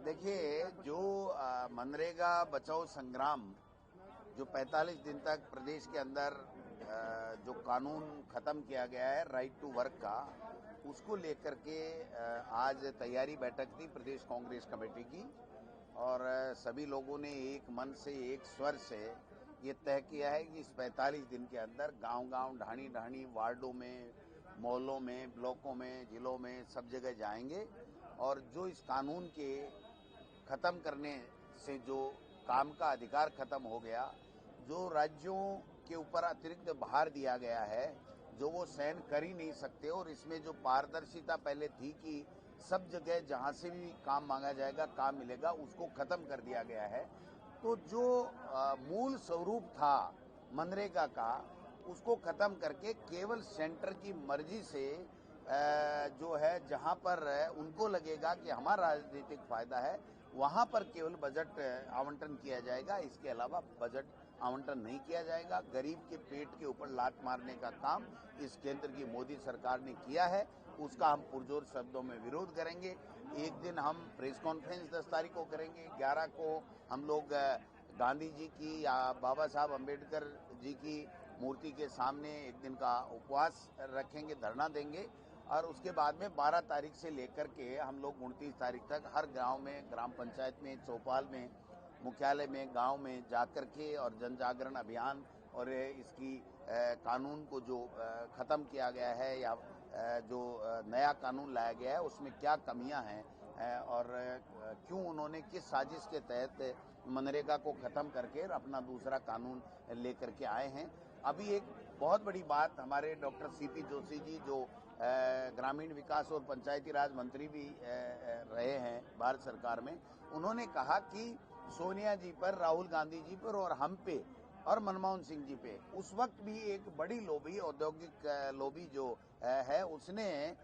देखिए, जो मनरेगा बचाओ संग्राम जो 45 दिन तक प्रदेश के अंदर जो कानून खत्म किया गया है राइट टू वर्क का, उसको लेकर के आज तैयारी बैठक थी प्रदेश कांग्रेस कमेटी की। और सभी लोगों ने एक मन से एक स्वर से ये तय किया है कि इस 45 दिन के अंदर गांव-गांव, ढाणी-ढाणी, वार्डों में, मोहल्लों में, ब्लॉकों में, जिलों में सब जगह जाएंगे और जो इस कानून के खत्म करने से जो काम का अधिकार खत्म हो गया, जो राज्यों के ऊपर अतिरिक्त भार दिया गया है, जो वो सहन कर ही नहीं सकते, और इसमें जो पारदर्शिता पहले थी कि सब जगह जहां से भी काम मांगा जाएगा काम मिलेगा, उसको खत्म कर दिया गया है। तो जो मूल स्वरूप था मनरेगा का, उसको खत्म करके केवल सेंटर की मर्जी से जो है जहां पर उनको लगेगा कि हमारा राजनीतिक फायदा है, वहां पर केवल बजट आवंटन किया जाएगा। इसके अलावा बजट आवंटन नहीं किया जाएगा। गरीब के पेट के ऊपर लात मारने का काम इस केंद्र की मोदी सरकार ने किया है, उसका हम पुरजोर शब्दों में विरोध करेंगे। एक दिन हम प्रेस कॉन्फ्रेंस 10 तारीख को करेंगे, 11 को हम लोग गांधी जी की या बाबा साहब अम्बेडकर जी की मूर्ति के सामने एक दिन का उपवास रखेंगे, धरना देंगे। और उसके बाद में 12 तारीख से लेकर के हम लोग 29 तारीख तक हर गांव में, ग्राम पंचायत में, चौपाल में, मुख्यालय में, गांव में जाकर के और जन जागरण अभियान और इसकी कानून को जो खत्म किया गया है या जो नया कानून लाया गया है उसमें क्या कमियां हैं और क्यों उन्होंने किस साजिश के तहत मनरेगा को खत्म करके अपना दूसरा कानून लेकर के आए हैं। अभी एक बहुत बड़ी बात हमारे डॉक्टर सीपी जोशी जी, जो ग्रामीण विकास और पंचायती राज मंत्री भी रहे हैं भारत सरकार में, उन्होंने कहा कि सोनिया जी पर, राहुल गांधी जी पर और हम पे और मनमोहन सिंह जी पे उस वक्त भी एक बड़ी लोबी, औद्योगिक लोबी जो है, उसने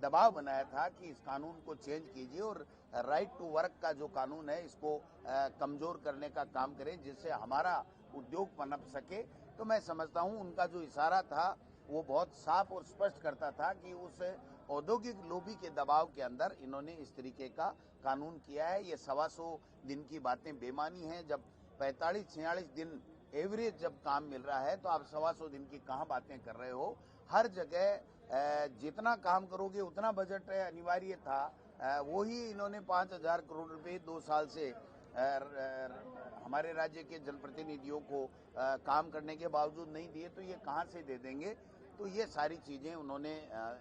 दबाव बनाया था कि इस कानून को चेंज कीजिए और राइट टू वर्क का जो कानून है इसको कमजोर करने का काम करें, जिससे हमारा उद्योग पनप सके। तो मैं समझता हूं उनका जो इशारा था वो बहुत साफ और स्पष्ट करता था कि उस औद्योगिक लोबी के दबाव के अंदर इन्होंने इस तरीके का कानून किया है। ये 125 दिन की बातें बेमानी हैं। जब 45-46 दिन एवरेज जब काम मिल रहा है तो आप 125 दिन की कहां बातें कर रहे हो। हर जगह जितना काम करोगे उतना बजट अनिवार्य था, वो ही इन्होंने 5,000 करोड़ रुपए 2 साल से हमारे राज्य के जनप्रतिनिधियों को काम करने के बावजूद नहीं दिए, तो ये कहां से दे देंगे। तो ये सारी चीजें उन्होंने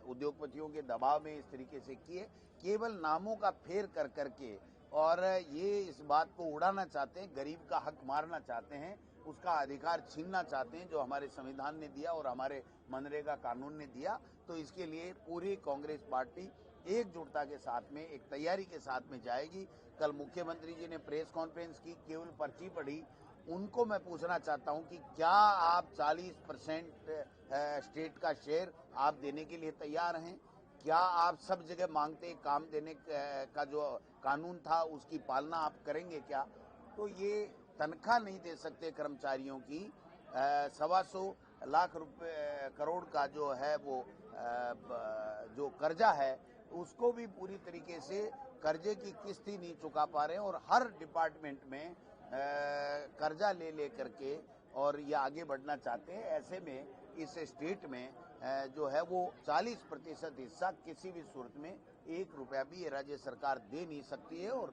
उद्योगपतियों के दबाव में इस तरीके से किए, केवल नामों का फेर कर करके, और ये इस बात को उड़ाना चाहते हैं, गरीब का हक मारना चाहते हैं, उसका अधिकार छीनना चाहते हैं जो हमारे संविधान ने दिया और हमारे मनरेगा कानून ने दिया। तो इसके लिए पूरी कांग्रेस पार्टी एकजुटता के साथ में, एक तैयारी के साथ में जाएगी। कल मुख्यमंत्री जी ने प्रेस कॉन्फ्रेंस की, केवल पर्ची पढ़ी। उनको मैं पूछना चाहता हूं कि क्या आप 40% स्टेट का शेयर आप देने के लिए तैयार हैं? क्या आप सब जगह मांगते काम देने का जो कानून था उसकी पालना आप करेंगे क्या? तो ये तनख्वाह नहीं दे सकते कर्मचारियों की, 125 लाख रुपए करोड़ का जो है वो जो कर्जा है उसको भी पूरी तरीके से कर्जे की किस्त ही नहीं चुका पा रहे हैं, और हर डिपार्टमेंट में कर्जा ले ले करके और ये आगे बढ़ना चाहते हैं। ऐसे में इस स्टेट में जो है वो 40% हिस्सा किसी भी सूरत में 1 रुपया भी ये राज्य सरकार दे नहीं सकती है, और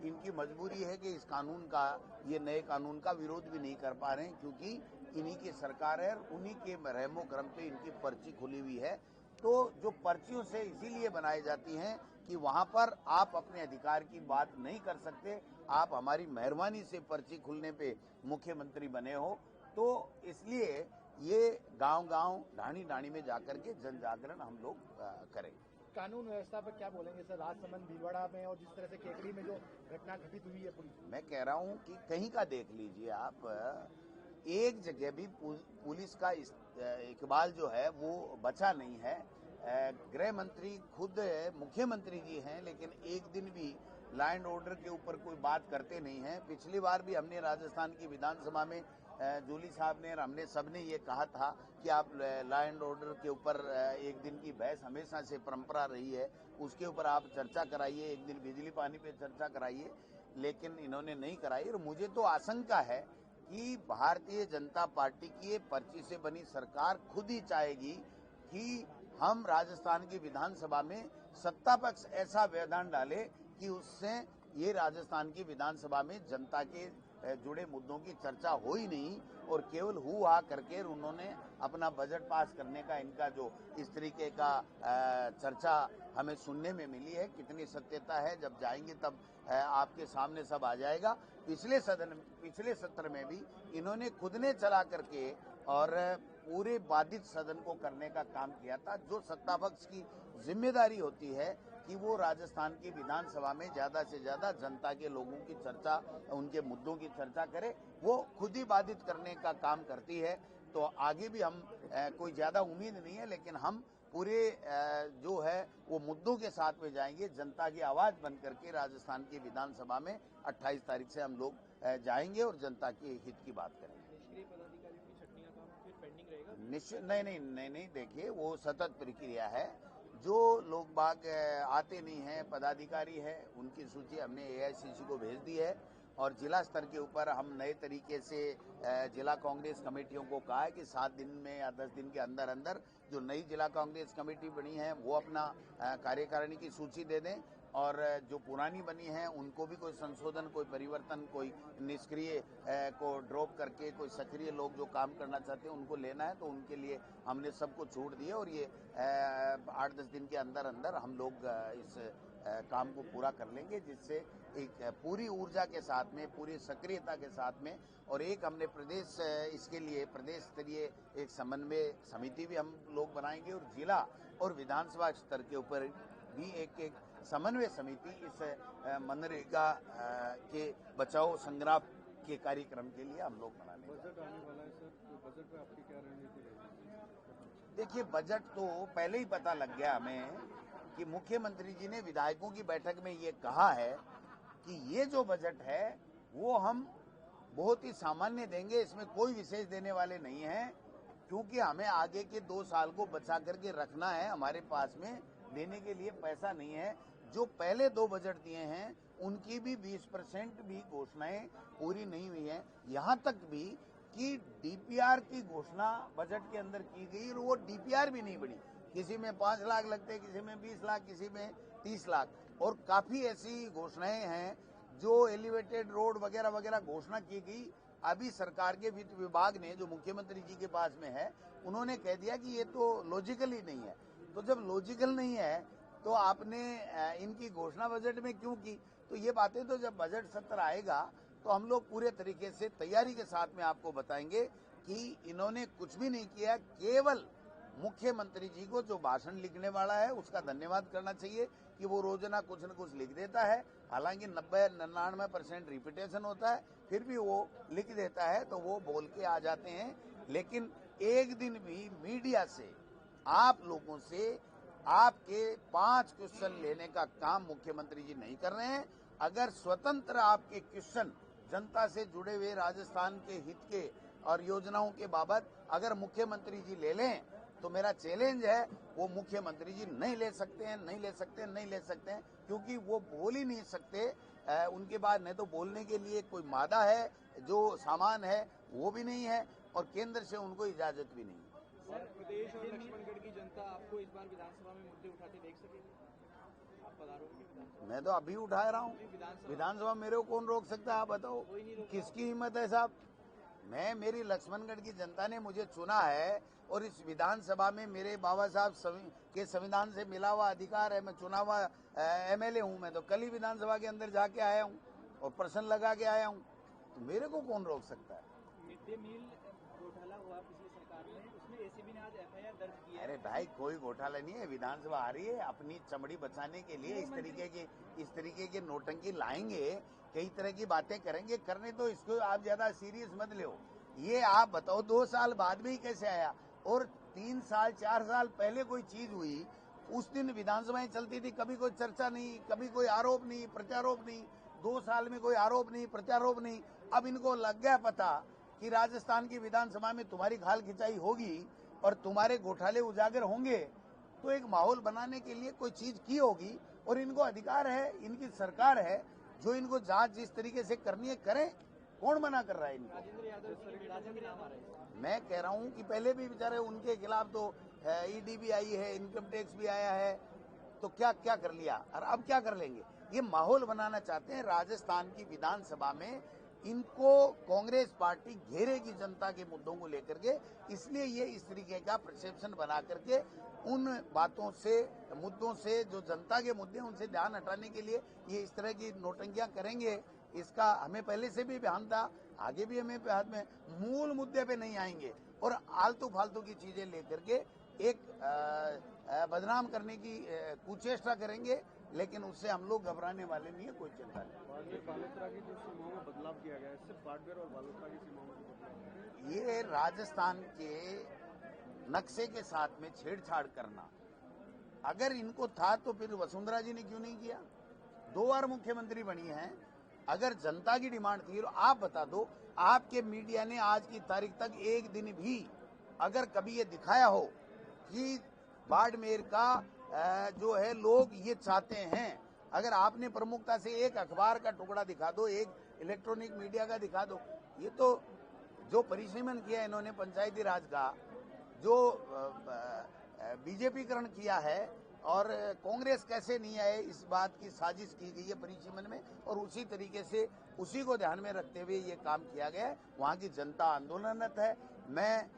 इनकी मजबूरी है कि इस कानून का, ये नए कानून का विरोध भी नहीं कर पा रहे हैं, क्योंकि इन्हीं की सरकार है और उन्हीं के रहमो करम पे इनकी पर्ची खुली हुई है। तो जो पर्चियों से इसीलिए बनाई जाती हैं कि वहां पर आप अपने अधिकार की बात नहीं कर सकते, आप हमारी मेहरबानी से पर्ची खुलने पे मुख्यमंत्री बने हो। तो इसलिए ये गांव-गांव, ढाणी-ढाणी में जाकर के जन जागरण हम लोग करेंगे। कानून व्यवस्था पर क्या बोलेंगे सर? राजसमंद, भीलवाड़ा में और जिस तरह से केकड़ी में जो घटना घटित हुई है पूरी, मैं कह रहा हूं कि कहीं का देख लीजिए आप, एक जगह भी पुलिस का इकबाल जो है वो बचा नहीं है। गृह मंत्री खुद मुख्यमंत्री जी हैं, लेकिन एक दिन भी लॉ एंड ऑर्डर के ऊपर कोई बात करते नहीं हैं। पिछली बार भी हमने राजस्थान की विधानसभा में जूली साहब ने और हमने सबने ये कहा था कि आप लॉ एंड ऑर्डर के ऊपर एक दिन की बहस हमेशा से परंपरा रही है, उसके ऊपर आप चर्चा कराइए, एक दिन बिजली पानी पे चर्चा कराइए, लेकिन इन्होंने नहीं कराई। और मुझे तो आशंका है कि भारतीय जनता पार्टी की ये पर्ची से बनी सरकार खुद ही चाहेगी कि हम राजस्थान की विधानसभा में सत्ता पक्ष ऐसा व्यवधान डाले कि उससे ये राजस्थान की विधानसभा में जनता के जुड़े मुद्दों की चर्चा हो ही नहीं और केवल हु हा करके उन्होंने अपना बजट पास करने का इनका जो इस तरीके का चर्चा हमें सुनने में मिली है। कितनी सत्यता है जब जाएंगे तब आपके सामने सब आ जाएगा। पिछले सत्र में भी इन्होंने खुद ने चला करके और पूरे बाधित सदन को करने का काम किया था। जो सत्ता पक्ष की जिम्मेदारी होती है कि वो राजस्थान की विधानसभा में ज्यादा से ज्यादा जनता के लोगों की चर्चा, उनके मुद्दों की चर्चा करे, वो खुद ही बाधित करने का काम करती है। तो आगे भी हम कोई ज्यादा उम्मीद नहीं है, लेकिन हम पूरे जो है वो मुद्दों के साथ में जाएंगे। जनता की आवाज बन करके राजस्थान की विधानसभा में 28 तारीख से हम लोग जाएंगे और जनता के हित की बात करेंगे। निष्क्रिय पदाधिकारियों की छटनी का काम फिर पेंडिंग रहेगा? निश्चित नहीं, देखिए वो सतत प्रक्रिया है। जो लोग बाग आते नहीं हैं, पदाधिकारी है, उनकी सूची हमने एआईसीसी को भेज दी है और जिला स्तर के ऊपर हम नए तरीके से जिला कांग्रेस कमेटियों को कहा है कि 7 दिन में या 10 दिन के अंदर अंदर जो नई जिला कांग्रेस कमेटी बनी है वो अपना कार्यकारिणी की सूची दे दें और जो पुरानी बनी है उनको भी कोई संशोधन, कोई परिवर्तन, कोई निष्क्रिय को ड्रॉप करके कोई सक्रिय लोग जो काम करना चाहते हैं उनको लेना है। तो उनके लिए हमने सबको छूट दी है और ये 8-10 दिन के अंदर अंदर हम लोग इस काम को पूरा कर लेंगे, जिससे एक पूरी ऊर्जा के साथ में, पूरी सक्रियता के साथ में। और एक हमने प्रदेश इसके लिए प्रदेश स्तरीय एक समन्वय समिति भी हम लोग बनाएंगे और जिला और विधानसभा स्तर के ऊपर भी एक समन्वय समिति इस मनरेगा के बचाओ संग्राम के कार्यक्रम के लिए हम लोग बनाने। बजट आने वाला है सर, तो बजट पे आपकी क्या रणनीति रहेगी? देखिए, बजट तो पहले ही पता लग गया हमें कि मुख्यमंत्री जी ने विधायकों की बैठक में ये कहा है कि ये जो बजट है वो हम बहुत ही सामान्य देंगे, इसमें कोई विशेष देने वाले नहीं हैं, क्योंकि हमें आगे के 2 साल को बचा करके रखना है। हमारे पास में देने के लिए पैसा नहीं है। जो पहले 2 बजट दिए हैं उनकी भी 20% भी घोषणाएं पूरी नहीं हुई है। यहाँ तक भी कि डीपीआर की घोषणा बजट के अंदर की गई और वो डीपीआर भी नहीं बनी। किसी में 5 लाख लगते, किसी में 20 लाख, किसी में 30 लाख। और काफी ऐसी घोषणाएं हैं जो एलिवेटेड रोड वगैरह वगैरह घोषणा की गई। अभी सरकार के वित्त विभाग ने, जो मुख्यमंत्री जी के पास में है, उन्होंने कह दिया कि ये तो लॉजिकल ही नहीं है। तो जब लॉजिकल नहीं है तो आपने इनकी घोषणा बजट में क्यों की? तो ये बातें तो जब बजट सत्र आएगा तो हम लोग पूरे तरीके से तैयारी के साथ में आपको बताएंगे कि इन्होंने कुछ भी नहीं किया। केवल मुख्यमंत्री जी को जो भाषण लिखने वाला है उसका धन्यवाद करना चाहिए कि वो रोजाना कुछ न कुछ लिख देता है। हालांकि 90-99% रिपीटेशन होता है, फिर भी वो लिख देता है तो वो बोल के आ जाते हैं। लेकिन एक दिन भी मीडिया से, आप लोगों से आपके 5 क्वेश्चन लेने का काम मुख्यमंत्री जी नहीं कर रहे हैं। अगर स्वतंत्र आपके क्वेश्चन जनता से जुड़े हुए राजस्थान के हित के और योजनाओं के बाबत अगर मुख्यमंत्री जी ले लें तो मेरा चैलेंज है, वो मुख्यमंत्री जी नहीं ले सकते हैं, क्योंकि वो बोल ही नहीं सकते। उनके पास न तो बोलने के लिए कोई मादा है, जो सामान है वो भी नहीं है और केंद्र से उनको इजाजत भी नहीं है। सर, प्रदेश और लक्ष्मणगढ़ की जनता आपको इस बार विधानसभा में मुद्दे उठाते देख सकेगी? आप पधारोगे विधानसभा? मैं तो अभी उठा रहा हूँ विधानसभा। मेरे को कौन रोक सकता है? आप बताओ, किसकी हिम्मत है साहब? मेरी लक्ष्मणगढ़ की जनता ने मुझे चुना है और इस विधानसभा में मेरे बाबा साहब के संविधान से मिला हुआ अधिकार है। मैं चुना हुआ एमएलए हूँ। मैं तो कल ही विधानसभा के अंदर जाके आया हूँ और प्रश्न लगा के आया हूँ, तो मेरे को कौन रोक सकता है? मिड डे मील घोटाला हुआ पिछली सरकार में, उसमें एसीबी ने आज एफआईआर दर्ज की है। अरे भाई, कोई घोटाला नहीं है। विधानसभा आ रही है, अपनी चमड़ी बचाने के लिए इस तरीके की नोटंकी लाएंगे, कई तरह की बातें करेंगे। करने तो इसको आप ज्यादा सीरियस मत लो। ये आप बताओ 2 साल बाद में ही कैसे आया? और 3 साल 4 साल पहले कोई चीज हुई उस दिन विधानसभाएं चलती थी, कभी कोई चर्चा नहीं, कभी कोई आरोप नहीं, प्रत्यारोप नहीं। 2 साल में कोई आरोप नहीं, प्रत्यारोप नहीं। अब इनको लग गया पता कि राजस्थान की विधानसभा में तुम्हारी खाल खिंचाई होगी और तुम्हारे घोटाले उजागर होंगे, तो एक माहौल बनाने के लिए कोई चीज की होगी और इनको अधिकार है, इनकी सरकार है, जो इनको जांच जिस तरीके से करनी है करें। कौन मना कर रहा है इनको? राजेंद्र यादव राजा भी नाम आ रहा है। मैं कह रहा हूं कि पहले भी बेचारे उनके खिलाफ तो ईडी भी आई है, इनकम टैक्स भी आया है, तो क्या क्या कर लिया और अब क्या कर लेंगे? ये माहौल बनाना चाहते हैं राजस्थान की विधानसभा में। इनको कांग्रेस पार्टी घेरेगी जनता के मुद्दों को लेकर के, इसलिए ये इस तरीके का परसेप्शन बना करके उन बातों से, मुद्दों से, जो जनता के मुद्दे उनसे ध्यान हटाने के लिए ये इस तरह की नौटंकियां करेंगे। इसका हमें पहले से भी ध्यान था, आगे भी हमें ध्यान में। मूल मुद्दे पे नहीं आएंगे और आलतू फालतू की चीजें लेकर के एक बदनाम करने की कुचेष्टा करेंगे, लेकिन उससे हम लोग घबराने वाले नहीं है, कोई चिंता नहीं। बालोतरा की जो सीमाओं में बदलाव किया गया है, सिर्फ बाड़मेर और बालोतरा की सीमाओं में बदलाव। ये राजस्थान के नक्शे के साथ में छेड़छाड़ करना, अगर इनको था तो फिर वसुंधरा जी ने क्यों नहीं किया? 2 बार मुख्यमंत्री बनी हैं। अगर जनता की डिमांड थी तो आप बता दो, आपके मीडिया ने आज की तारीख तक एक दिन भी अगर कभी ये दिखाया हो कि बाड़मेर का जो है लोग ये चाहते हैं, अगर आपने प्रमुखता से एक अखबार का टुकड़ा दिखा दो, एक इलेक्ट्रॉनिक मीडिया का दिखा दो। ये तो जो परिसीमन किया इन्होंने पंचायती राज का, जो बीजेपीकरण किया है और कांग्रेस कैसे नहीं आए, इस बात की साजिश की गई है परिसीमन में, और उसी तरीके से उसी को ध्यान में रखते हुए ये काम किया गया है। वहाँ की जनता आंदोलनरत है। मैं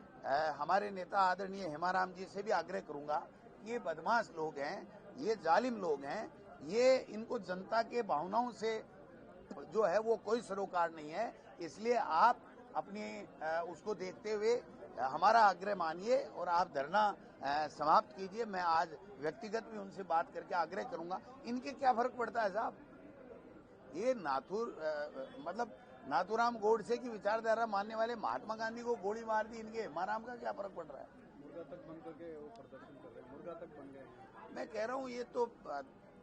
हमारे नेता आदरणीय हेमाराम जी से भी आग्रह करूंगा, ये बदमाश लोग हैं, ये जालिम लोग हैं, ये इनको जनता के भावनाओं से जो है वो कोई सरोकार नहीं है। इसलिए आप अपनी उसको देखते हुए हमारा आग्रह मानिए और आप धरना समाप्त कीजिए। मैं आज व्यक्तिगत भी उनसे बात करके आग्रह करूंगा। इनके क्या फर्क पड़ता है साहब? ये मतलब नाथूराम गोडसे की विचारधारा मानने वाले महात्मा गांधी को गोली मार दी, इनके हेमाराम का क्या फर्क पड़ रहा है? मुर्गा तक बन करके वो प्रदर्शन कर रहे हैं, मुर्गा तक बन गए। मैं कह रहा हूँ ये तो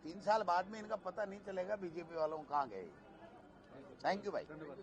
3 साल बाद में इनका पता नहीं चलेगा बीजेपी वालों कहाँ गए। थैंक यू भाई। धन्यवाद।